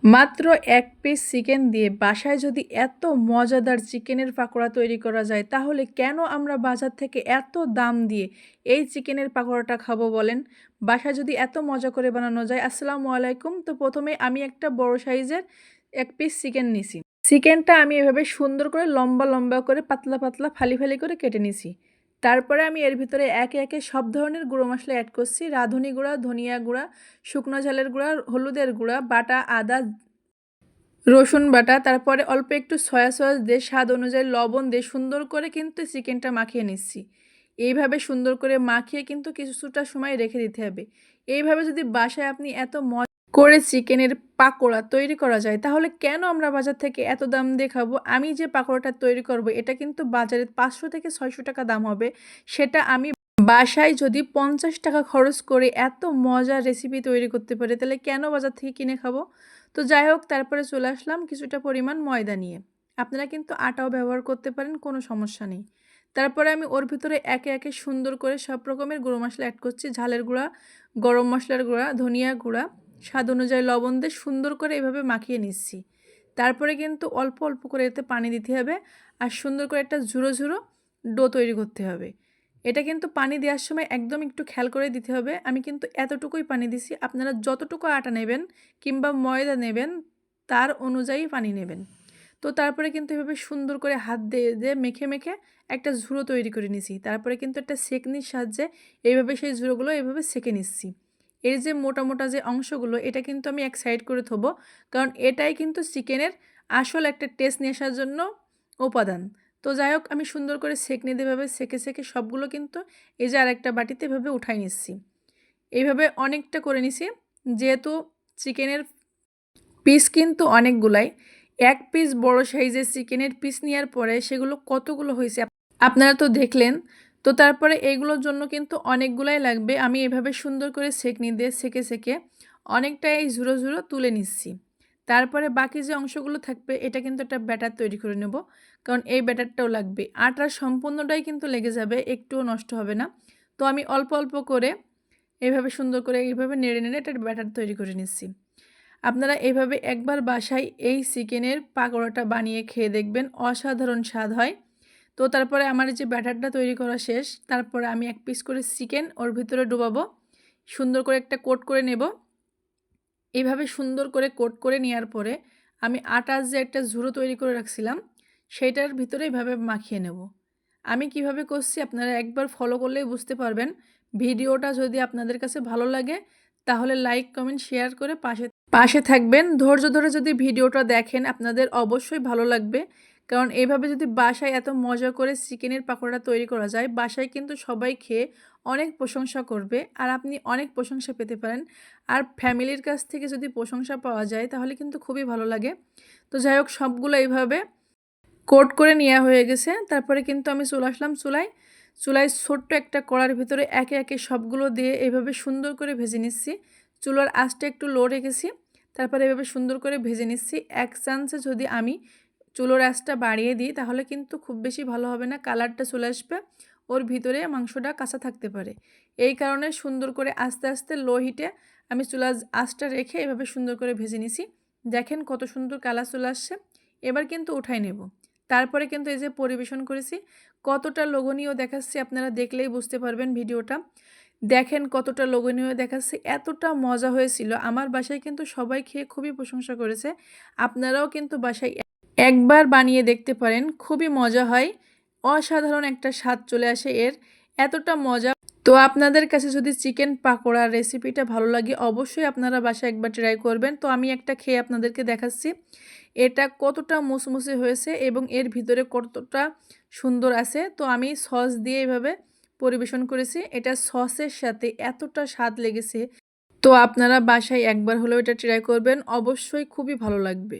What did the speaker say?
মাত্র ১ piece chicken দিয়ে বাসায় যদি এত মজাদার চিকেনের পাকোড়া তৈরি করা যায়, তাহলে কেন আমরা বাজার থেকে এত দাম দিয়ে এই চিকেনের পাকোড়াটা খাবো বলেন? বাসায় যদি এত মজা করে বানানো যায়। আসসালামু আলাইকুম। তো প্রথমে আমি একটা বড় সাইজের ১ পিস চিকেন নিছি। চিকেনটা আমি এভাবে সুন্দর করে লম্বা লম্বা করে পাতলা পাতলা ফালি ফালি করে কেটে নিছি। তারপরে আমি এর ভিতরে একে একে সব ধরনের গুঁড়ো মশলা অ্যাড করছি। রাঁধুনি গুঁড়া, ধনিয়া গুঁড়া, শুকনো ঝালের গুঁড়া, হলুদের গুঁড়া, বাটা আদা, রসুন বাটা, তারপরে অল্প একটু সয়া সস দিয়ে স্বাদ অনুযায়ী লবণ দিয়ে সুন্দর করে কিন্তু চিকেনটা মাখিয়ে নিচ্ছি। এইভাবে সুন্দর করে মাখিয়ে কিন্তু কিছুটা সময় রেখে দিতে হবে। এইভাবে যদি বাসায় আপনি এত মজা করে চিকেনের পাকোড়া তৈরি করা যায়, তাহলে কেন আমরা বাজার থেকে এত দাম দিয়ে খাবো? আমি যে পাকোড়াটা তৈরি করব এটা কিন্তু বাজারে ৫০০ থেকে ৬০০ টাকা দাম হবে। সেটা আমি বাসায় যদি ৫০ টাকা খরচ করে এত মজার রেসিপি তৈরি করতে পারি, তাহলে কেন বাজার থেকে কিনে খাবো? তো যাই হোক, তারপরে চলে আসলাম কিছুটা পরিমাণ ময়দা নিয়ে। আপনারা কিন্তু আটাও ব্যবহার করতে পারেন, কোনো সমস্যা নেই। তারপরে আমি ওর ভিতরে একে একে সুন্দর করে সব রকমের গুঁড়ো মশলা অ্যাড করছি। ঝালের গুঁড়া, গরম মশলার গুঁড়া, ধনিয়া গুঁড়া, স্বাদ অনুযায়ী লবণ দিয়ে সুন্দর করে এভাবে মাখিয়ে নিচ্ছি। তারপরে কিন্তু অল্প অল্প করে এতে পানি দিতে হবে আর সুন্দর করে একটা ঝুরো ঝুরো ডো তৈরি করতে হবে। এটা কিন্তু পানি দেওয়ার সময় একদম একটু খেয়াল করে দিতে হবে। আমি কিন্তু এতটুকুই পানি দিছি। আপনারা যতটুকু আটা নেবেন কিংবা ময়দা নেবেন তার অনুযায়ী পানি নেবেন। তো তারপরে কিন্তু এভাবে সুন্দর করে হাত দিয়ে দিয়ে মেখে মেখে একটা ঝুড়ো তৈরি করে নিছি। তারপরে কিন্তু একটা সেকনির সাহায্যে এইভাবে সেই ঝুড়োগুলো এভাবে সেকে নিচ্ছি। এর যে মোটা মোটা যে অংশগুলো এটা কিন্তু আমি এক সাইড করে থবো, কারণ এটাই কিন্তু চিকেনের আসল একটা টেস্ট নিয়ে আসার জন্য উপাদান। তো যাই হোক, আমি সুন্দর করে সেঁকে নিতে এভাবে সেঁকে সেঁকে সবগুলো কিন্তু এই যে আরেকটা বাটিতে এভাবে উঠাই নিচ্ছি। এইভাবে অনেকটা করে নিছি। যেহেতু চিকেনের পিস কিন্তু অনেকগুলাই, ১ পিস বড় সাইজের চিকেনের পিস নেওয়ার পরে সেগুলো কতগুলো হয়েছে আপনারা তো দেখলেন। তো তারপরে এইগুলোর জন্য কিন্তু অনেকগুলাই লাগবে। আমি এভাবে সুন্দর করে সেঁকনি দিয়ে সেঁকে সেঁকে অনেকটাই ঝুরো ঝুরো তুলে নিচ্ছি। তারপরে বাকি যে অংশগুলো থাকবে এটা কিন্তু একটা ব্যাটার তৈরি করে নেব, কারণ এই ব্যাটারটাও লাগবে। আটার সম্পূর্ণটাই কিন্তু লেগে যাবে, একটুও নষ্ট হবে না। তো আমি অল্প অল্প করে এইভাবে সুন্দর করে এইভাবে নেড়ে নেড়ে একটা ব্যাটার তৈরি করে নিচ্ছি। আপনারা এইভাবে একবার বাসায় এই চিকেনের পাকোড়াটা বানিয়ে খেয়ে দেখবেন, অসাধারণ স্বাদ হয়। তো তারপরে আমার যে ব্যাটারটা তৈরি করা শেষ, তারপরে আমি ১ পিস করে চিকেন ওর ভিতরে ডুবাবো, সুন্দর করে একটা কোট করে নেব। এইভাবে সুন্দর করে কোট করে নেওয়ার পরে আমি আটার যে একটা ঝুড়ো তৈরি করে রাখছিলাম সেইটার ভিতরে এইভাবে মাখিয়ে নেব। আমি কিভাবে করছি আপনারা একবার ফলো করলেই বুঝতে পারবেন। ভিডিওটা যদি আপনাদের কাছে ভালো লাগে তাহলে লাইক কমেন্ট শেয়ার করে পাশে পাশে থাকবেন। ধৈর্য ধরে যদি ভিডিওটা দেখেন আপনাদের অবশ্যই ভালো লাগবে, কারণ এইভাবে যদি বাসায় এত মজা করে চিকেনের পাকোড়া তৈরি করা যায়, বাসায় কিন্তু সবাই খেয়ে অনেক প্রশংসা করবে আর আপনি অনেক প্রশংসা পেতে পারেন। আর ফ্যামিলির কাছ থেকে যদি প্রশংসা পাওয়া যায় তাহলে কিন্তু খুবই ভালো লাগে। তো যাই হোক, সবগুলো এইভাবে কোট করে নেওয়া হয়ে গেছে। তারপরে কিন্তু আমি চলে আসলাম চুলায়। চুলায় ছোট্ট একটা কড়ার ভিতরে একে একে সবগুলো দিয়ে এইভাবে সুন্দর করে ভেজে নিচ্ছি। চুলার আঁচটা একটু লো রেখেছি। তারপরে এভাবে সুন্দর করে ভেজে নিচ্ছি। এক চান্সে যদি আমি চুলোর আঁচটা বাড়িয়ে দিই তাহলে কিন্তু খুব বেশি ভালো হবে না, কালারটা চলে আসবে, ওর ভিতরে মাংসটা কাঁচা থাকতে পারে। এই কারণে সুন্দর করে আস্তে আস্তে লো হিটে আমি চুলার আঁচটা রেখে এভাবে সুন্দর করে ভেজে নিছি। দেখেন কত সুন্দর কালার চলে আসছে। এবার কিন্তু উঠাই নেব। তারপরে কিন্তু এই যে পরিবেশন করেছি, কতটা লোভনীয় দেখাচ্ছে আপনারা দেখলেই বুঝতে পারবেন ভিডিওটা। দেখেন কতটা লোভনীয় দেখাচ্ছে, এতটা মজা হয়েছিল। আমার বাসায় কিন্তু সবাই খেয়ে খুবই প্রশংসা করেছে। আপনারাও কিন্তু বাসায় একবার বানিয়ে দেখতে পারেন, খুবই মজা হয়। অসাধারণ একটা স্বাদ চলে আসে এর, এতটা মজা। তো আপনাদের কাছে যদি চিকেন পাকোড়ার রেসিপিটা ভালো লাগে অবশ্যই আপনারা বাসায় একবার ট্রাই করবেন। তো আমি একটা খেয়ে আপনাদেরকে দেখাচ্ছি এটা কতটা মুসমুসে হয়েছে এবং এর ভিতরে কতটা সুন্দর আছে। তো আমি সস দিয়ে এভাবে পরিবেশন করেছি, এটা সসের সাথে এতটা স্বাদ লেগেছে। তো আপনারা বাসায় একবার হলেও এটা ট্রাই করবেন, অবশ্যই খুবই ভালো লাগবে।